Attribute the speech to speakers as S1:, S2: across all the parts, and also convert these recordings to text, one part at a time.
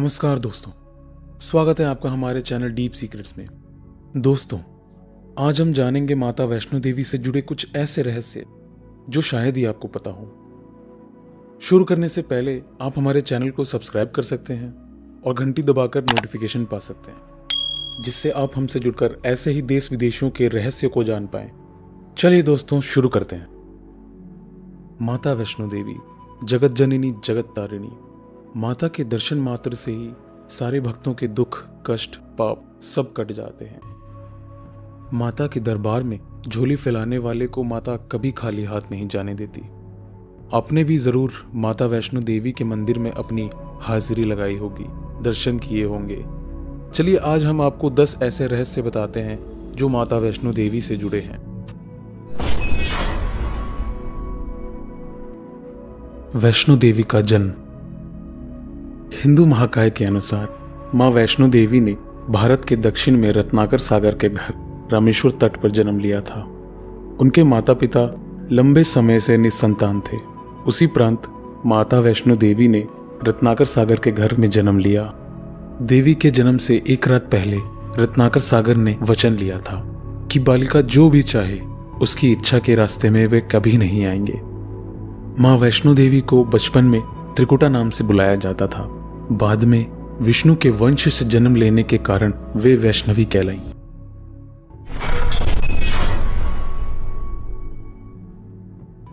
S1: नमस्कार दोस्तों, स्वागत है आपका हमारे चैनल डीप सीक्रेट्स में। दोस्तों, आज हम जानेंगे माता वैष्णो देवी से जुड़े कुछ ऐसे रहस्य जो शायद ही आपको पता हो। शुरू करने से पहले आप हमारे चैनल को सब्सक्राइब कर सकते हैं और घंटी दबाकर नोटिफिकेशन पा सकते हैं, जिससे आप हमसे जुड़कर ऐसे ही देश विदेशों के रहस्य को जान पाएं। चलिए दोस्तों, शुरू करते हैं। माता वैष्णो देवी जगत जननी जगत तारिणी। माता के दर्शन मात्र से ही सारे भक्तों के दुख, कष्ट, पाप सब कट जाते हैं। माता के दरबार में झोली फैलाने वाले को माता कभी खाली हाथ नहीं जाने देती। आपने भी जरूर माता वैष्णो देवी के मंदिर में अपनी हाजिरी लगाई होगी, दर्शन किए होंगे। चलिए आज हम आपको 10 ऐसे रहस्य बताते हैं जो माता वैष्णो देवी से जुड़े हैं। वैष्णो देवी का जन्म। हिंदू महाकाय के अनुसार मां वैष्णो देवी ने भारत के दक्षिण में रत्नाकर सागर के घर रामेश्वर तट पर जन्म लिया था। उनके माता पिता लंबे समय से निसंतान थे। उसी प्रांत माता वैष्णो देवी ने रत्नाकर सागर के घर में जन्म लिया। देवी के जन्म से एक रात पहले रत्नाकर सागर ने वचन लिया था कि बालिका जो भी चाहे उसकी इच्छा के रास्ते में वे कभी नहीं आएंगे। मां वैष्णो देवी को बचपन में त्रिकुटा नाम से बुलाया जाता था। बाद में विष्णु के वंश से जन्म लेने के कारण वे वैष्णवी कहलाईं।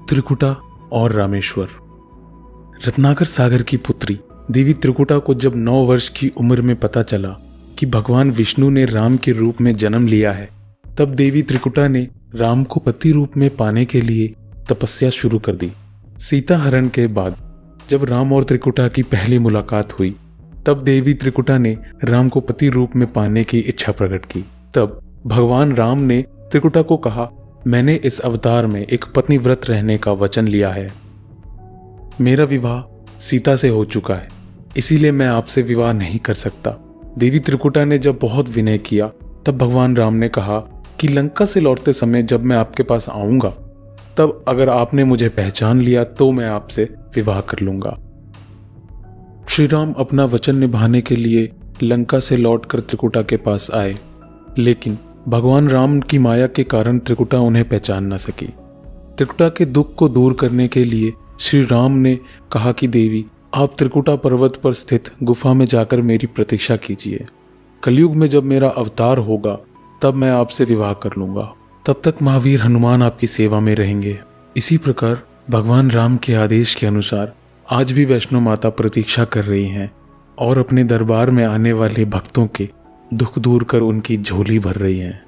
S1: त्रिकुटा और रामेश्वर। रत्नाकर सागर की पुत्री देवी त्रिकुटा को जब 9 वर्ष की उम्र में पता चला कि भगवान विष्णु ने राम के रूप में जन्म लिया है, तब देवी त्रिकुटा ने राम को पति रूप में पाने के लिए तपस्या शुरू कर दी। सीता हरण के बाद जब राम और त्रिकुटा की पहली मुलाकात हुई, तब देवी त्रिकुटा ने राम को पति रूप में पाने की इच्छा प्रकट की। तब भगवान राम ने त्रिकुटा को कहा, मैंने इस अवतार में एक पत्नी व्रत रहने का वचन लिया है। मेरा विवाह सीता से हो चुका है, इसीलिए मैं आपसे विवाह नहीं कर सकता। देवी त्रिकुटा ने जब बहुत विनय किया, तब भगवान राम ने कहा कि लंका से लौटते समय जब मैं आपके पास आऊंगा, तब अगर आपने मुझे पहचान लिया तो मैं आपसे विवाह कर लूंगा। श्री राम अपना वचन निभाने के लिए लंका से लौटकर त्रिकुटा के पास आए, लेकिन भगवान राम की माया के कारण त्रिकुटा उन्हें पहचान न सकी। त्रिकुटा के दुख को दूर करने के लिए श्री राम ने कहा कि देवी, आप त्रिकुटा पर्वत पर स्थित गुफा में जाकर मेरी प्रतीक्षा कीजिए। कलयुग में जब मेरा अवतार होगा तब मैं आपसे विवाह कर लूंगा। तब तक महावीर हनुमान आपकी सेवा में रहेंगे। इसी प्रकार भगवान राम के आदेश के अनुसार आज भी वैष्णो माता प्रतीक्षा कर रही हैं और अपने दरबार में आने वाले भक्तों के दुख दूर कर उनकी झोली भर रही हैं।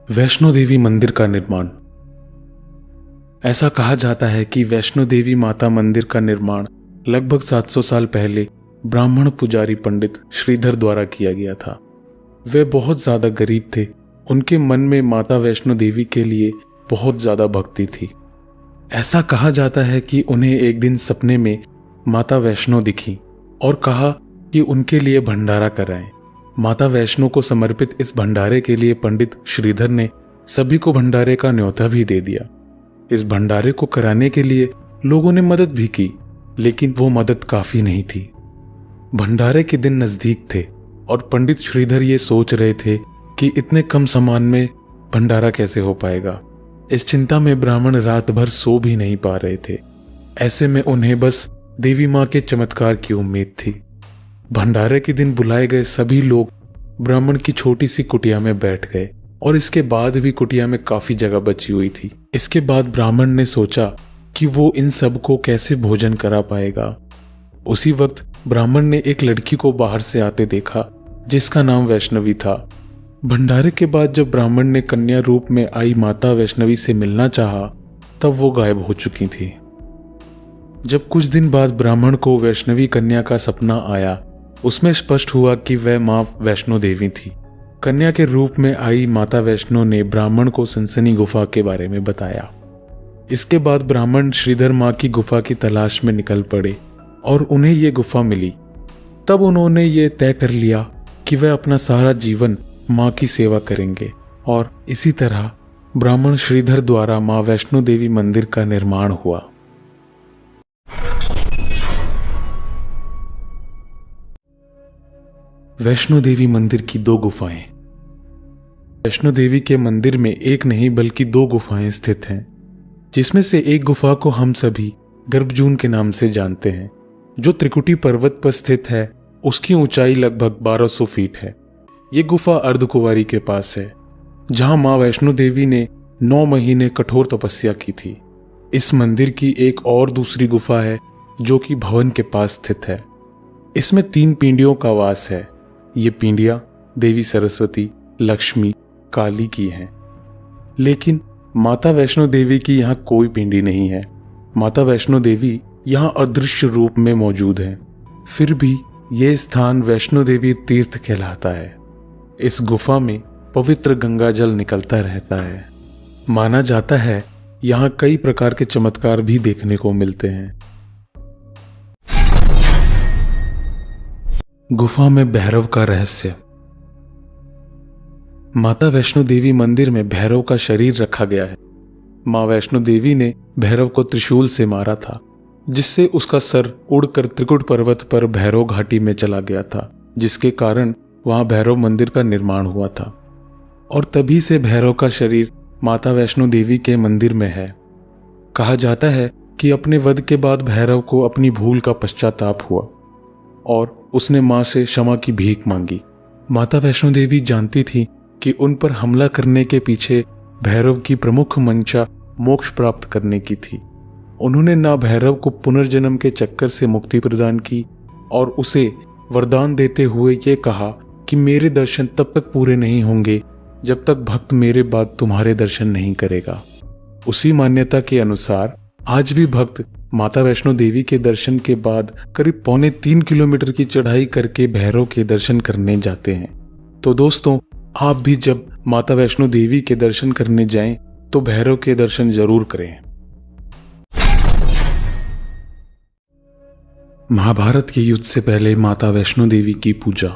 S1: वैष्णो देवी मंदिर का निर्माण। ऐसा कहा जाता है कि वैष्णो देवी माता मंदिर का निर्माण लगभग 700 साल पहले ब्राह्मण पुजारी पंडित श्रीधर द्वारा किया गया था। वे बहुत ज्यादा गरीब थे। उनके मन में माता वैष्णो देवी के लिए बहुत ज्यादा भक्ति थी। ऐसा कहा जाता है कि उन्हें एक दिन सपने में माता वैष्णो दिखी और कहा कि उनके लिए भंडारा कराएं। माता वैष्णो को समर्पित इस भंडारे के लिए पंडित श्रीधर ने सभी को भंडारे का न्योता भी दे दिया। इस भंडारे को कराने के लिए लोगों ने मदद भी की, लेकिन वो मदद काफी नहीं थी। भंडारे के दिन नजदीक थे और पंडित श्रीधर ये सोच रहे थे कि इतने कम सामान में भंडारा कैसे हो पाएगा। इस चिंता में ब्राह्मण रात भर सो भी नहीं पा रहे थे। ऐसे में उन्हें बस देवी मां के चमत्कार की उम्मीद थी। भंडारे के दिन बुलाए गए सभी लोग ब्राह्मण की छोटी सी कुटिया में बैठ गए और इसके बाद भी कुटिया में काफी जगह बची हुई थी। इसके बाद ब्राह्मण ने सोचा कि वो इन सबको कैसे भोजन करा पाएगा। उसी वक्त ब्राह्मण ने एक लड़की को बाहर से आते देखा जिसका नाम वैष्णवी था। भंडारे के बाद जब ब्राह्मण ने कन्या रूप में आई माता वैष्णवी से मिलना चाहा, तब वो गायब हो चुकी थी। जब कुछ दिन बाद ब्राह्मण को वैष्णवी कन्या का सपना आया, उसमें स्पष्ट हुआ कि वह मां वैष्णो देवी थी। कन्या के रूप में आई माता वैष्णो ने ब्राह्मण को सनसनी गुफा के बारे में बताया। इसके बाद ब्राह्मण श्रीधर मां की गुफा की तलाश में निकल पड़े और उन्हें ये गुफा मिली। तब उन्होंने ये तय कर लिया कि वह अपना सारा जीवन मां की सेवा करेंगे और इसी तरह ब्राह्मण श्रीधर द्वारा मां वैष्णो देवी मंदिर का निर्माण हुआ। वैष्णो देवी मंदिर की 2 गुफाएं। वैष्णो देवी के मंदिर में एक नहीं बल्कि 2 गुफाएं स्थित हैं, जिसमें से एक गुफा को हम सभी गर्भजून के नाम से जानते हैं, जो त्रिकुटी पर्वत पर स्थित है। उसकी ऊंचाई लगभग 1200 फीट है। ये गुफा अर्धकुंवारी के पास है, जहां मां वैष्णो देवी ने 9 महीने कठोर तपस्या की थी। इस मंदिर की एक और दूसरी गुफा है जो कि भवन के पास स्थित है। इसमें 3 पिंडियों का वास है। ये पिंडियां देवी सरस्वती, लक्ष्मी, काली की हैं। लेकिन माता वैष्णो देवी की यहाँ कोई पिंडी नहीं है। माता वैष्णो देवी यहाँ अदृश्य रूप में मौजूद है। फिर भी यह स्थान वैष्णो देवी तीर्थ कहलाता है। इस गुफा में पवित्र गंगा जल निकलता रहता है। माना जाता है यहाँ कई प्रकार के चमत्कार भी देखने को मिलते हैं। गुफा में भैरव का रहस्य। माता वैष्णो देवी मंदिर में भैरव का शरीर रखा गया है। मां वैष्णो देवी ने भैरव को त्रिशूल से मारा था, जिससे उसका सर उड़कर त्रिकुट पर्वत पर भैरव घाटी में चला गया था, जिसके कारण वहां भैरव मंदिर का निर्माण हुआ था। और तभी से भैरव का शरीर माता वैष्णो देवी के मंदिर में है। कहा जाता है कि अपने वध के बाद भैरव को अपनी भूल का पश्चाताप हुआ और उसने मां से क्षमा की भीख मांगी। माता वैष्णो देवी जानती थी कि उन पर हमला करने के पीछे भैरव की प्रमुख मंशा मोक्ष प्राप्त करने की थी। उन्होंने ना भैरव को पुनर्जन्म के चक्कर से मुक्ति प्रदान की और उसे वरदान देते हुए ये कहा कि मेरे दर्शन तब तक पूरे नहीं होंगे जब तक भक्त मेरे बाद तुम्हारे दर्शन नहीं करेगा। उसी मान्यता के अनुसार आज भी भक्त माता वैष्णो देवी के दर्शन के बाद करीब 2.25 किलोमीटर की चढ़ाई करके भैरव के दर्शन करने जाते हैं। तो दोस्तों, आप भी जब माता वैष्णो देवी के दर्शन करने जाएं तो भैरव के दर्शन जरूर करें। महाभारत के युद्ध से पहले माता वैष्णो देवी की पूजा।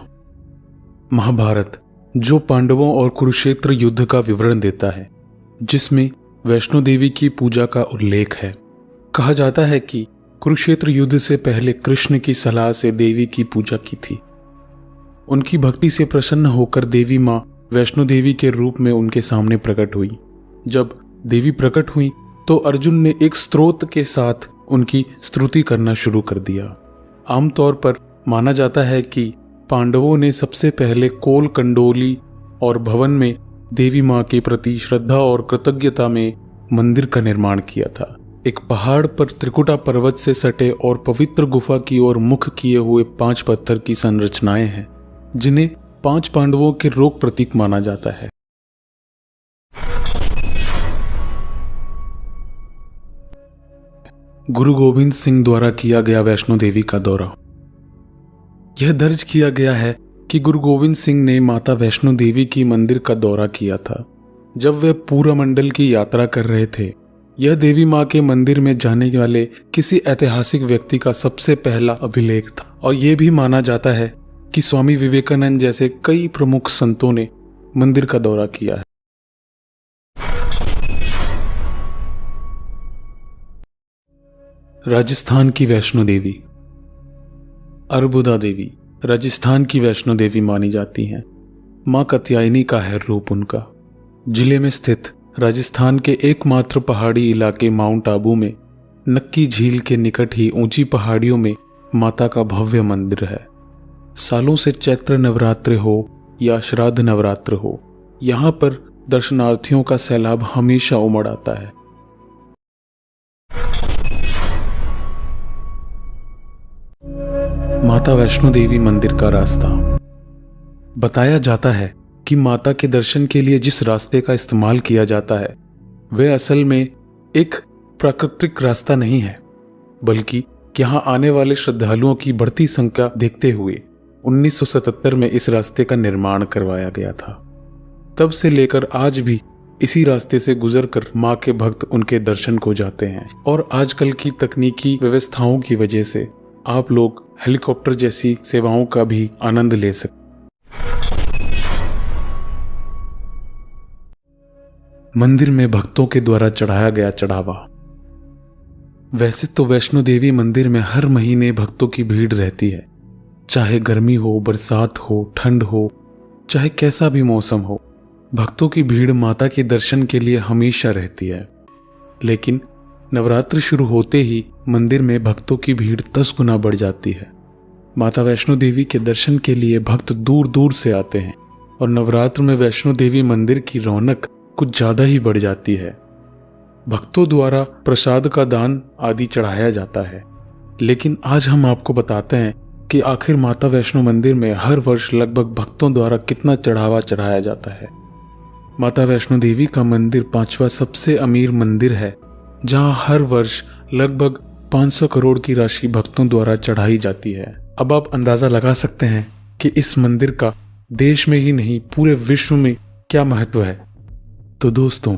S1: महाभारत जो पांडवों और कुरुक्षेत्र युद्ध का विवरण देता है, जिसमें वैष्णो देवी की पूजा का उल्लेख है। कहा जाता है कि कुरुक्षेत्र युद्ध से पहले कृष्ण की सलाह से देवी की पूजा की थी। उनकी भक्ति से प्रसन्न होकर देवी मां वैष्णो देवी के रूप में उनके सामने प्रकट हुई। जब देवी प्रकट हुई तो अर्जुन ने एक स्तोत्र के साथ उनकी स्तुति करना शुरू कर दिया। आमतौर पर माना जाता है कि पांडवों ने सबसे पहले कोल कंडोली और भवन में देवी मां के प्रति श्रद्धा और कृतज्ञता में मंदिर का निर्माण किया था। एक पहाड़ पर त्रिकुटा पर्वत से सटे और पवित्र गुफा की ओर मुख किए हुए 5 पत्थर की संरचनाएं हैं, जिन्हें 5 पांडवों के रोग प्रतीक माना जाता है। गुरु गोविंद सिंह द्वारा किया गया वैष्णो देवी का दौरा। यह दर्ज किया गया है कि गुरु गोविंद सिंह ने माता वैष्णो देवी की मंदिर का दौरा किया था। जब वे पूरा मंडल की यात्रा कर रहे थे, यह देवी मां के मंदिर में जाने वाले किसी ऐतिहासिक व्यक्ति का सबसे पहला अभिलेख था। और यह भी माना जाता है कि स्वामी विवेकानंद जैसे कई प्रमुख संतों ने मंदिर का दौरा किया है। राजस्थान की वैष्णो देवी। अर्बुदा देवी राजस्थान की वैष्णो देवी मानी जाती हैं। मां कात्यायनी का है रूप उनका। जिले में स्थित राजस्थान के एकमात्र पहाड़ी इलाके माउंट आबू में नक्की झील के निकट ही ऊंची पहाड़ियों में माता का भव्य मंदिर है। सालों से चैत्र नवरात्र हो या श्राद्ध नवरात्र हो, यहाँ पर दर्शनार्थियों का सैलाब हमेशा उमड़ आता है। माता वैष्णो देवी मंदिर का रास्ता। बताया जाता है कि माता के दर्शन के लिए जिस रास्ते का इस्तेमाल किया जाता है वह असल में एक प्राकृतिक रास्ता नहीं है, बल्कि यहाँ आने वाले श्रद्धालुओं की बढ़ती संख्या देखते हुए 1977 में इस रास्ते का निर्माण करवाया गया था। तब से लेकर आज भी इसी रास्ते से गुजरकर मां के भक्त उनके दर्शन को जाते हैं। और आजकल की तकनीकी व्यवस्थाओं की वजह से आप लोग हेलीकॉप्टर जैसी सेवाओं का भी आनंद ले सकते। मंदिर में भक्तों के द्वारा चढ़ाया गया चढ़ावा। वैसे तो वैष्णो देवी मंदिर में हर महीने भक्तों की भीड़ रहती है। चाहे गर्मी हो, बरसात हो, ठंड हो, चाहे कैसा भी मौसम हो, भक्तों की भीड़ माता के दर्शन के लिए हमेशा रहती है। लेकिन नवरात्र शुरू होते ही मंदिर में भक्तों की भीड़ 10 गुना बढ़ जाती है। माता वैष्णो देवी के दर्शन के लिए भक्त दूर दूर से आते हैं और नवरात्र में वैष्णो देवी मंदिर की रौनक कुछ ज्यादा ही बढ़ जाती है। भक्तों द्वारा प्रसाद का दान आदि चढ़ाया जाता है। लेकिन आज हम आपको बताते हैं कि आखिर माता वैष्णो मंदिर में हर वर्ष लगभग भक्तों द्वारा कितना चढ़ावा चढ़ाया जाता है। माता वैष्णो देवी का मंदिर 5वां सबसे अमीर मंदिर है, जहां हर वर्ष लगभग 500 करोड़ की राशि भक्तों द्वारा चढ़ाई जाती है। अब आप अंदाजा लगा सकते हैं कि इस मंदिर का देश में ही नहीं पूरे विश्व में क्या महत्व है। तो दोस्तों,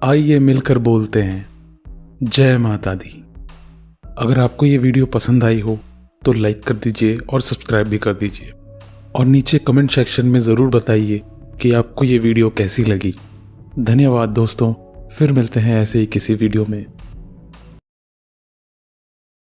S1: आइए मिलकर बोलते हैं जय माता दी। अगर आपको ये वीडियो पसंद आई हो तो लाइक कर दीजिए और सब्सक्राइब भी कर दीजिए, और नीचे कमेंट सेक्शन में ज़रूर बताइए कि आपको ये वीडियो कैसी लगी। धन्यवाद दोस्तों, फिर मिलते हैं ऐसे ही किसी वीडियो में।